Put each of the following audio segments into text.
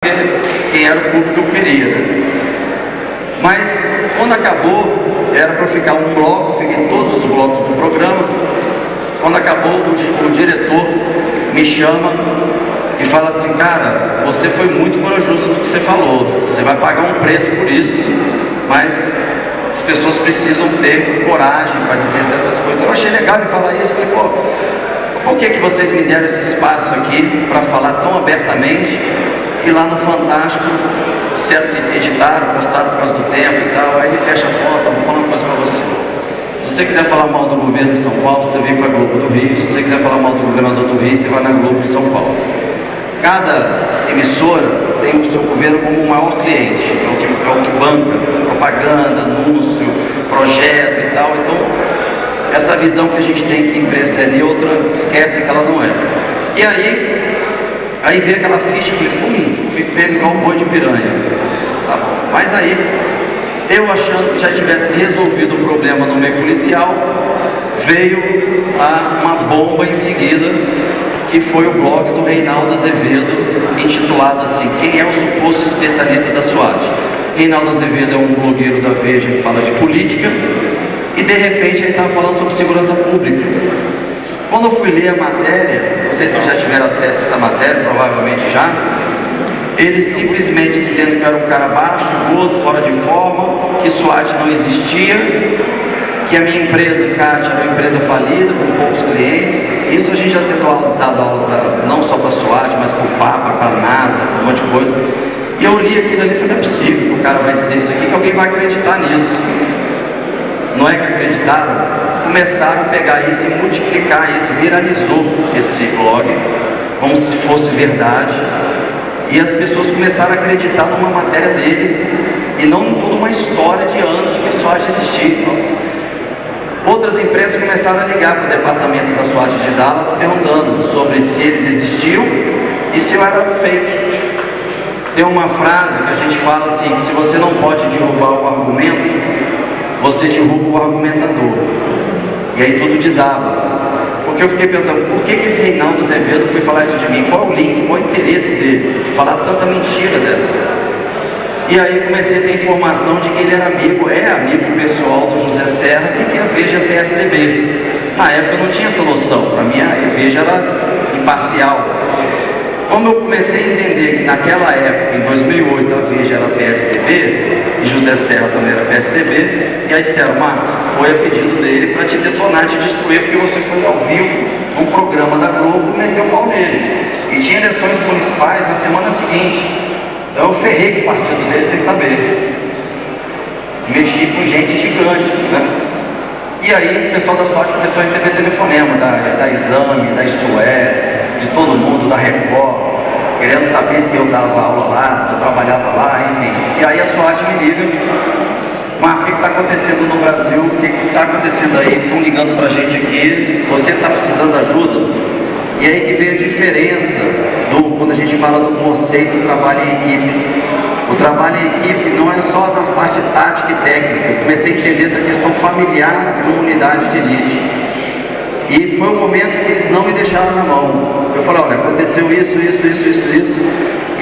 quem era o público que eu queria, né? Mas quando acabou, era para eu ficar um bloco, fiquei todos os blocos do programa. Quando acabou, o diretor me chama e fala assim: cara, você foi muito corajoso no que você falou, você vai pagar um preço por isso, mas as pessoas precisam ter coragem para dizer certas coisas. Eu achei legal ele falar isso. Falei, pô, por que vocês me deram esse espaço aqui para falar tão abertamente? E lá no Fantástico, certo que editaram, cortaram por causa do tempo e tal. Aí ele fecha a porta. Vou falar uma coisa para você: se você quiser falar mal do governo de São Paulo, você vem para a Globo do Rio. Se você quiser falar mal do governador do Rio, você vai na Globo de São Paulo. Cada emissora tem o seu governo como o maior cliente, é o que banca propaganda, anúncio, projeto e tal. Então, essa visão que a gente tem que a imprensa é neutra, esquece que ela não é. E aí veio aquela ficha, fui pego igual um boi de piranha. Tá bom. Mas aí, eu achando que já tivesse resolvido o problema no meio policial, veio uma bomba em seguida, que foi o blog do Reinaldo Azevedo, intitulado assim: quem é o suposto especialista da SWAT? Reinaldo Azevedo é um blogueiro da Veja que fala de política, e de repente ele estava falando sobre segurança pública. Quando eu fui ler a matéria, não sei se já tiveram acesso a essa matéria, provavelmente já, ele simplesmente dizendo que eu era um cara baixo, gordo, fora de forma, que SWAT não existia, que a minha empresa, CAT, era uma empresa falida, com poucos clientes. Isso a gente já tentou dar aula não só para a SWAT, mas para o Papa, para a NASA, um monte de coisa. E eu li aquilo ali e falei: não é possível que o cara vai dizer isso aqui, que alguém vai acreditar nisso. Não é que acreditaram? Começaram a pegar isso e multiplicar isso, viralizou esse blog, como se fosse verdade. E as pessoas começaram a acreditar numa matéria dele, e não em toda uma história de anos de que a SWAT existia. Outras empresas começaram a ligar para o departamento da SWAT de Dallas, perguntando sobre se eles existiam e se eu era fake. Tem uma frase que a gente fala assim: se você não pode derrubar o argumento, você derruba o argumentador. E aí tudo desaba. Porque eu fiquei pensando, por que esse Reinaldo Azevedo foi falar isso de mim? Qual o link, qual o interesse dele? Falar tanta mentira dessa. E aí comecei a ter informação de que ele era amigo pessoal do José Serra, e que a Veja é PSDB. Na época eu não tinha essa noção, para mim a Veja era imparcial. Como eu comecei a entender que naquela época, em 2008, a Veja era PSDB, e José Serra também era PSDB, e aí disseram: Marcos, foi a pedido dele para te detonar, te destruir, porque você foi ao vivo num programa da Globo e meteu o pau nele. E tinha eleições municipais na semana seguinte. Então eu ferrei com o partido dele sem saber. Mexi com gente gigante, né? E aí o pessoal da SWAT começou a receber telefonema da Exame, da Isto É, de todo mundo, da Record, querendo saber se eu dava aula lá, se eu trabalhava lá, enfim. E aí a SWAT me liga: Marco, o que está acontecendo no Brasil? O que está acontecendo aí? Estão ligando para a gente aqui, você está precisando de ajuda? E aí que vem a diferença quando a gente fala do conceito do trabalho em equipe. O trabalho em equipe não é só da parte tática e técnica. Eu comecei a entender da questão familiar numa unidade de elite. E foi um momento que eles não me deixaram na mão. Eu falei: olha, aconteceu isso. E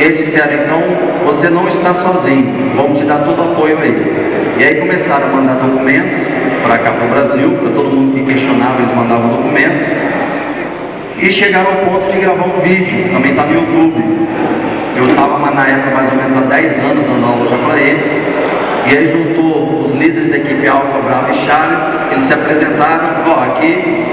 eles disseram: então você não está sozinho, vamos te dar todo o apoio aí. E aí começaram a mandar documentos para cá, para o Brasil, para todo mundo que questionava, eles mandavam documentos. E chegaram ao ponto de gravar um vídeo, também está no YouTube. Eu estava na época mais ou menos há 10 anos dando aula já para eles. E aí juntou os líderes da equipe Alfa, Bravo e Charles. Eles se apresentaram: aqui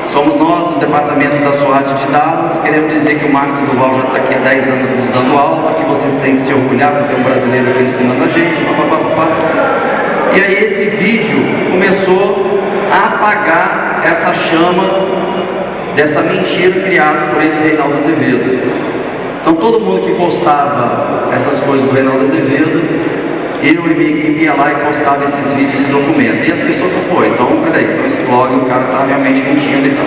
somos nós do departamento da SWAT de Dallas, queremos dizer que o Marcos Duval já está aqui há 10 anos nos dando aula, que vocês têm que se orgulhar por ter um brasileiro aqui ensinando a gente, papapá. E aí esse vídeo começou a apagar essa chama dessa mentira criada por esse Reinaldo Azevedo. Então todo mundo que postava essas coisas do Reinaldo Azevedo, eu e minha equipe ia lá e postava esses vídeos e documentos. E as pessoas falaram: então peraí, então esse blog, o cara está realmente mentindo e tal.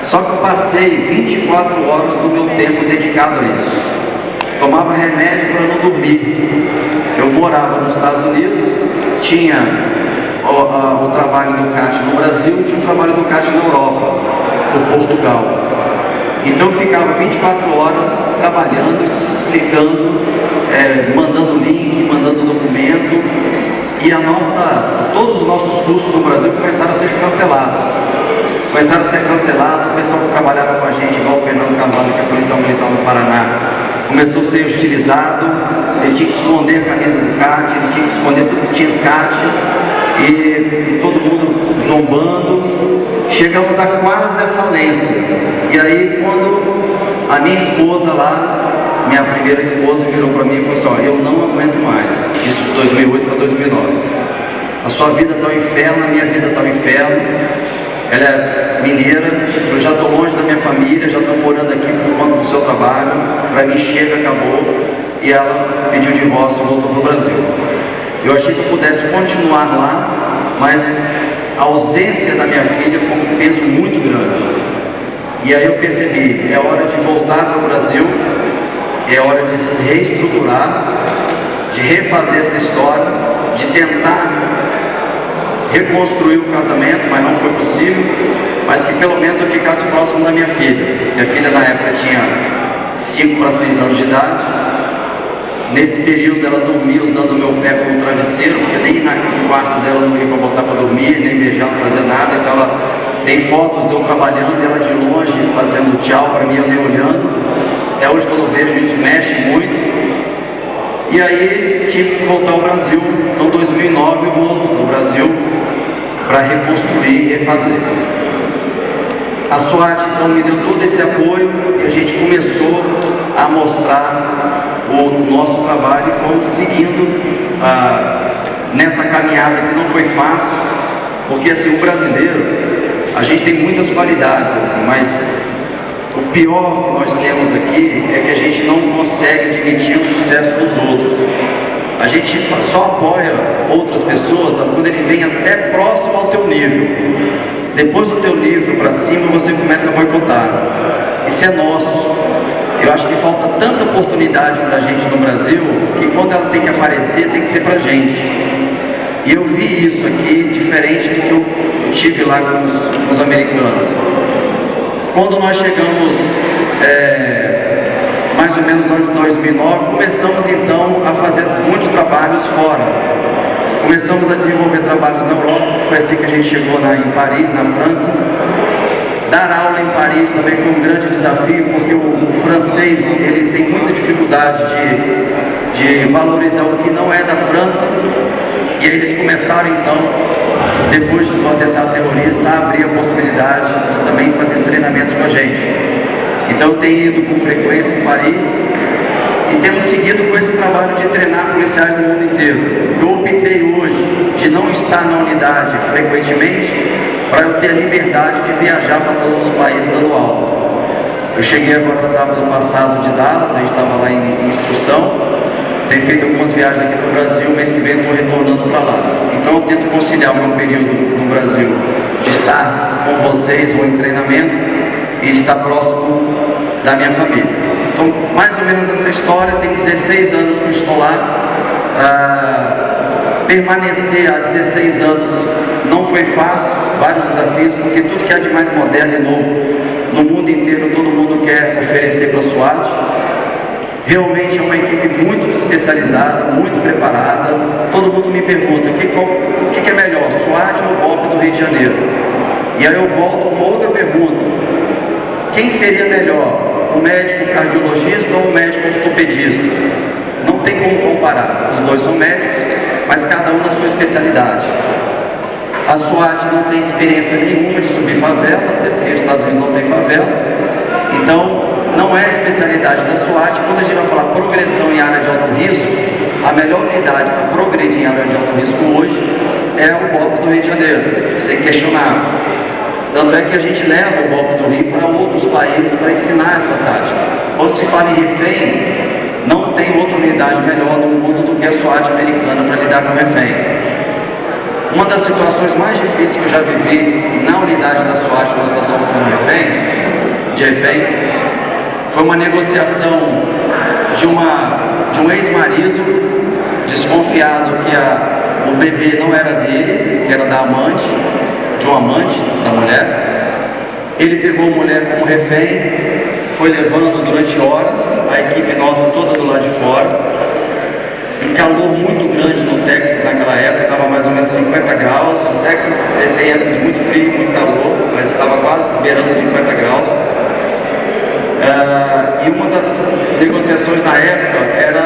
Só que eu passei 24 horas do meu tempo dedicado a isso. Tomava remédio para não dormir. Eu morava nos Estados Unidos, tinha o trabalho do CAT no Brasil, tinha o trabalho do CAT na Europa, por Portugal. Então eu ficava 24 horas trabalhando, explicando e todos os nossos cursos no Brasil começaram a ser cancelados. O pessoal que trabalhava com a gente, igual o Fernando Carvalho, que é policial militar no Paraná, começou a ser hostilizado, ele tinha que esconder a camisa do CAT, ele tinha que esconder tudo que tinha CAT, e todo mundo zombando. Chegamos a quase a falência. E aí, quando a minha esposa lá, minha primeira esposa, virou para mim e falou assim: ó, eu não aguento mais, isso de 2008 para 2009. A sua vida está um inferno, a minha vida está um inferno. Ela é mineira, eu já estou longe da minha família, já estou morando aqui por conta do seu trabalho. Para mim chega, acabou. E ela pediu divórcio e voltou para o Brasil. Eu achei que eu pudesse continuar lá, mas a ausência da minha filha foi um peso muito grande. E aí eu percebi, é hora de voltar para o Brasil, é hora de se reestruturar, de refazer essa história, de tentar reconstruir o casamento, mas não foi possível, mas que pelo menos eu ficasse próximo da minha filha. Minha filha na época tinha 5 para 6 anos de idade. Nesse período ela dormia usando o meu pé como travesseiro, porque nem no quarto dela não ia para botar para dormir, nem beijar, não fazia nada. Então ela tem fotos de eu trabalhando, ela de longe fazendo tchau para mim, eu nem olhando. Até hoje quando eu vejo isso mexe muito. E aí tive que voltar ao Brasil. Então em 2009 eu volto para o Brasil para reconstruir e refazer. A SWAT então me deu todo esse apoio e a gente começou a mostrar o nosso trabalho e fomos seguindo nessa caminhada que não foi fácil, porque assim, o brasileiro, a gente tem muitas qualidades assim, mas o pior que nós temos aqui é que a gente não consegue admitir o sucesso dos outros. A gente só apoia outras pessoas quando ele vem até próximo ao teu nível. Depois do teu nível para cima, você começa a boicotar. Isso é nosso. Eu acho que falta tanta oportunidade para a gente no Brasil, que quando ela tem que aparecer, tem que ser para a gente. E eu vi isso aqui, diferente do que eu tive lá com os americanos. Quando nós chegamos, mais ou menos no ano de 2009, começamos então a fazer muitos trabalhos fora. Começamos a desenvolver trabalhos na Europa, foi assim que a gente chegou em Paris, na França. Dar aula em Paris também foi um grande desafio, porque o francês ele tem muita dificuldade de valorizar o que não é da França. E eles começaram então, depois do atentado terrorista, a abrir a possibilidade de também fazer treinamentos com a gente. Então eu tenho ido com frequência em Paris e temos seguido com esse trabalho de treinar policiais no mundo inteiro. Eu optei hoje de não estar na unidade frequentemente para eu ter a liberdade de viajar para todos os países dando aula. Eu cheguei agora sábado passado de Dallas, a gente estava lá em instrução. Tenho feito algumas viagens aqui para o Brasil, mês que vem estou retornando para lá. Então eu tento conciliar o meu período no Brasil de estar com vocês ou em treinamento e estar próximo da minha família. Então, mais ou menos essa história, tem 16 anos que eu estou lá. Permanecer há 16 anos não foi fácil, vários desafios, porque tudo que há de mais moderno e novo no mundo inteiro, todo mundo quer oferecer para a SWAT. Realmente é uma equipe muito especializada, muito preparada. Todo mundo me pergunta, o que é melhor, SWAT ou BOP do Rio de Janeiro? E aí eu volto com outra pergunta. Quem seria melhor, um médico cardiologista ou um médico ortopedista? Não tem como comparar, os dois são médicos, mas cada um na sua especialidade. A SWAT não tem experiência nenhuma de subir favela, até porque os Estados Unidos não tem favela. Então, não é a especialidade da SWAT. Quando a gente vai falar progressão em área de alto risco, a melhor unidade para progredir em área de alto risco hoje é o BOP do Rio de Janeiro, sem questionar. Tanto é que a gente leva o BOP do Rio para outros países para ensinar essa tática. Quando se fala em refém, não tem outra unidade melhor no mundo do que a SWAT americana para lidar com refém. Uma das situações mais difíceis que eu já vivi na unidade da SWAT, na situação com refém, foi uma negociação de um ex-marido desconfiado que o bebê não era dele, que era da amante, de um amante da mulher. Ele pegou a mulher como refém, foi levando durante horas, a equipe nossa toda do lado de fora. Um calor muito grande no Texas naquela época, estava mais ou menos 50 graus. O Texas tem época de muito frio, muito calor, mas estava quase beirando 50 graus. E uma das negociações na época era,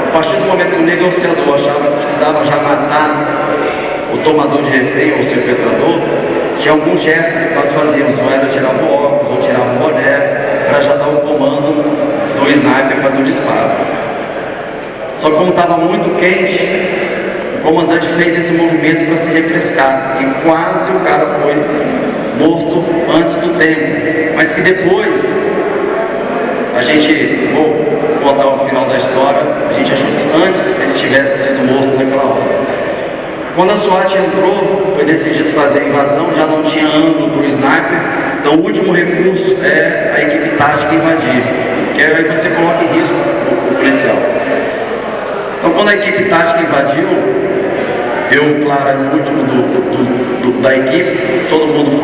a partir do momento que o negociador achava que precisava já matar o tomador de refém ou o sequestrador, tinha alguns gestos que nós fazíamos, ou era tirar o óculos, ou tirar o boné, para já dar o comando do sniper fazer o disparo. Só que como estava muito quente, o comandante fez esse movimento para se refrescar, e quase o cara foi morto antes do tempo, mas que depois, vou contar o final da história, a gente achou que antes ele tivesse sido morto naquela hora. Quando a SWAT entrou, foi decidido fazer a invasão, já não tinha ângulo para o sniper, então o último recurso é a equipe tática invadir, que aí você coloca em risco o policial. Então quando a equipe tática invadiu, eu, claro, era o último da equipe, todo mundo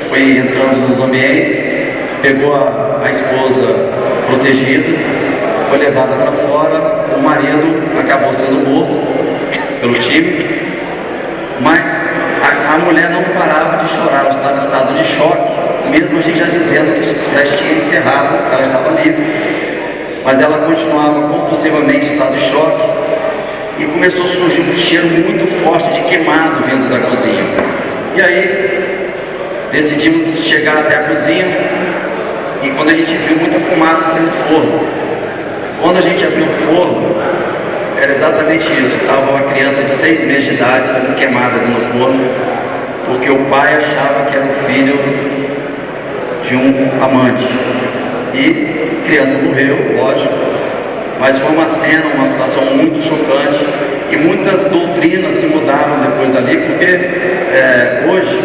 foi entrando nos ambientes, pegou a esposa protegida, foi levada para fora, o marido acabou sendo morto pelo time, mas a mulher não parava de chorar, ela estava em estado de choque, mesmo a gente já dizendo que já tinha encerrado, que ela estava livre, mas ela continuava compulsivamente em estado de choque, e começou a surgir um cheiro muito forte de queimado vindo da cozinha. E aí decidimos chegar até a cozinha, e quando a gente viu muita fumaça saindo do forno, quando a gente abriu o forno, era exatamente isso, estava uma criança de 6 meses de idade sendo queimada no forno, porque o pai achava que era o filho de um amante. E a criança morreu, lógico, mas foi uma cena, uma situação muito chocante, e muitas doutrinas se mudaram depois dali, porque hoje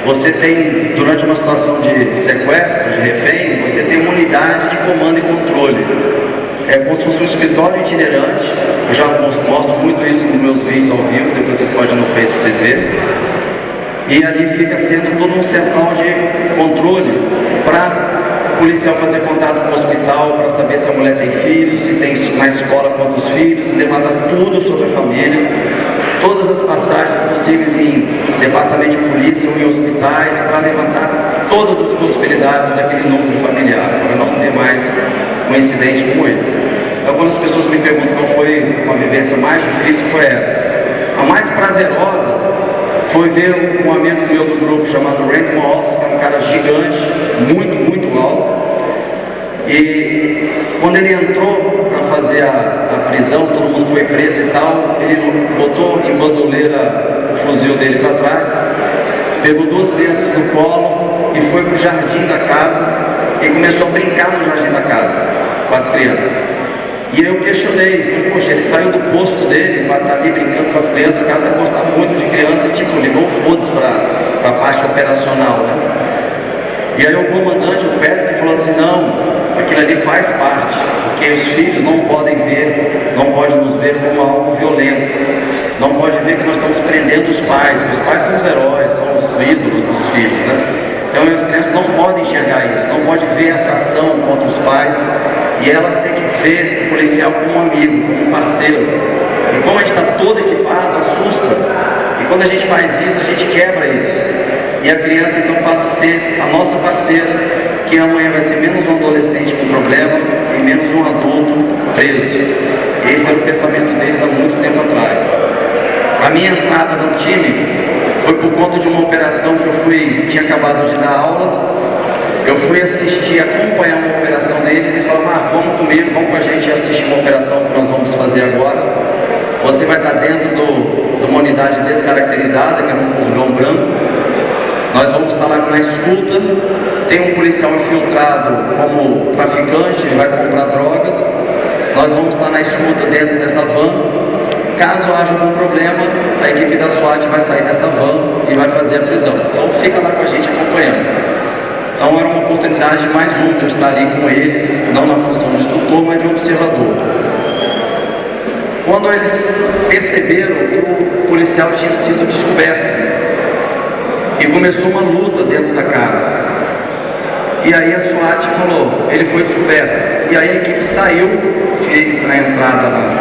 você tem, durante uma situação de sequestro, de refém, você tem uma unidade de comando e controle. É como se fosse um escritório itinerante. Eu já mostro muito isso nos meus vídeos ao vivo, depois vocês podem ir no Face para vocês verem. E ali fica sendo todo um central de controle para o policial fazer contato com o hospital, para saber se a mulher tem filhos, se tem na escola quantos filhos, levantar tudo sobre a família, todas as passagens possíveis em departamento de polícia ou em hospitais, para levantar todas as possibilidades daquele núcleo familiar, para não ter mais um incidente como esse. Então, quando as pessoas me perguntam qual foi a vivência mais difícil, foi essa. A mais prazerosa foi ver um amigo meu do grupo chamado Randy Moss, que é um cara gigante, muito alto, e quando ele entrou para fazer a prisão, todo mundo foi preso e tal, ele botou em bandoleira o fuzil dele para trás, pegou 2 crianças no colo e foi para o jardim da casa e começou a brincar no jardim da casa com as crianças. E eu questionei, falei, poxa, ele saiu do posto dele para estar ali brincando com as crianças, o cara vai gostar muito de criança, e tipo, ligou o foda-se para a parte operacional, né? E aí o comandante, o Patrick, falou assim, não, aquilo ali faz parte, porque os filhos não podem ver, não podem nos ver como algo violento, não pode ver que nós estamos prendendo os pais são os heróis, são os ídolos dos filhos, né? Então as crianças não podem enxergar isso, não podem ver essa ação contra os pais, e elas têm que ver o policial como um amigo, como um parceiro. E como a gente está todo equipado, assusta. E quando a gente faz isso, a gente quebra isso. E a criança então passa a ser a nossa parceira, que amanhã vai ser menos um adolescente com problema e menos um adulto preso. E esse era o pensamento deles há muito tempo atrás. A minha entrada no time foi por conta de uma operação que eu tinha acabado de dar aula. Eu fui assistir, acompanhar uma operação deles, e eles falaram, vamos comigo, vamos com a gente assistir uma operação que nós vamos fazer agora. Você vai estar dentro de uma unidade descaracterizada, que é um furgão branco. Nós vamos estar lá na escuta, tem um policial infiltrado como traficante, ele vai comprar drogas. Nós vamos estar na escuta dentro dessa van. Caso haja algum problema, a equipe da SWAT vai sair dessa van e vai fazer a prisão. Então fica lá com a gente acompanhando. Então era uma oportunidade mais uma de eu estar ali com eles, não na função de instrutor, mas de observador. Quando eles perceberam que o policial tinha sido descoberto, e começou uma luta dentro da casa, e aí a SWAT falou, ele foi descoberto, e aí a equipe saiu, fez a entrada lá